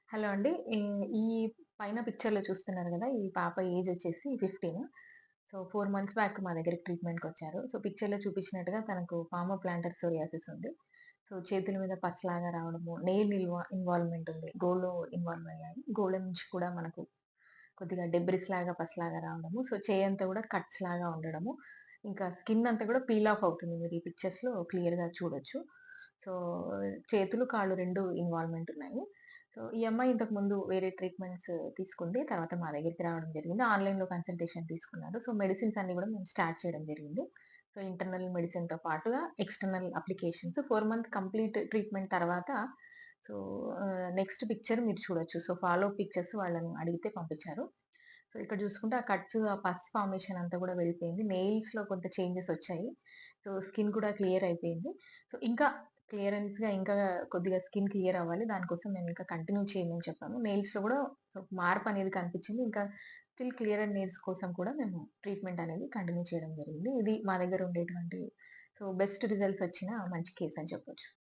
Hello అండి. ఈ ఈ పైన పిక్చర్‌లో చూస్తున్నారు గదా! ఈ పాప ఏజ్ వచ్చేసి 15. సో, 4 మంత్స్ బ్యాక్ మా దగ్గరికి ట్రీట్‌మెంట్‌కొచ్చారు. సో, పిక్చర్‌లో చూపించినట్టుగా తనకు పామో ప్లాంటర్ సోరియాసిస్ ఉంది. సో, చేతుల మీద పచ్చలాగా రావడము, నెయిల్ ఇన్వాల్వ్‌మెంట్ ఉంది. గోల్డ్‌లో ఇన్వాల్వ్ అయ్యాయి. గోల్డ్ నుంచి కూడా మనకు కొద్దిగా డెబ్రిస్ లాగా పసలాగా రావడము. సో, చేయంతా గూడా కట్స్ లాగా ఉండడము. ఇంకా స్కిన్ అంతా గూడా పీల్ ఆఫ్ అవుతుంది. మీరు ఈ పిక్చర్స్‌లో క్లియర్‌గా చూడొచ్చు. సో, చేతులు, కాళ్ళు 2 ఇన్వాల్వ్‌మెంట్ ఉన్నాయి. సో, ఈ అమ్మాయి ఇంతకుముందు వేరే ట్రీట్మెంట్స్ తీసుకుంది. తర్వాత మా దగ్గరికి రావడం జరిగింది. ఆన్‌లైన్‌లో కన్సల్టేషన్ తీసుకున్నారు. సో, మెడిసిన్స్ అన్నీ గూడా మేము స్టార్ట్ చేయడం జరిగింది. సో, ఇంటర్నల్ మెడిసిన్‌తో పాటుగా external applications 4 month complete treatment తర్వాత సో, నెక్స్ట్ పిక్చర్ మీరు చూడొచ్చు. సో, ఫాలో అప్ పిక్చర్స్ వాళ్ళని అడిగితే పంపించారు. సో, ఇక్కడ చూసుకుంటే ఆ కట్స్, ఆ పస్ ఫార్మేషన్ అంతా కూడా వెళ్ళిపోయింది. నెయిల్స్‌లో కొంత చేంజెస్ వచ్చాయి. సో, స్కిన్ కూడా క్లియర్ అయిపోయింది. సో, ఇంకా క్లియరెన్స్‌గా ఇంకా కొద్దిగా స్కిన్ క్లియర్ అవ్వాలి. దానికోసం మేము ఇంకా కంటిన్యూ చేయమని చెప్పాము. నెయిల్స్‌లో కూడా సో, మార్పనేది కనిపించింది. ఇంకా స్టిల్ క్లియరర్ నెయిల్స్ కోసం కూడా మేము ట్రీట్మెంట్ అనేది కంటిన్యూ చేయడం జరిగింది. ఇది మా దగ్గర ఉండేటువంటి సో, బెస్ట్ రిజల్ట్స్ వచ్చిన మంచి కేస్ అని చెప్పొచ్చు.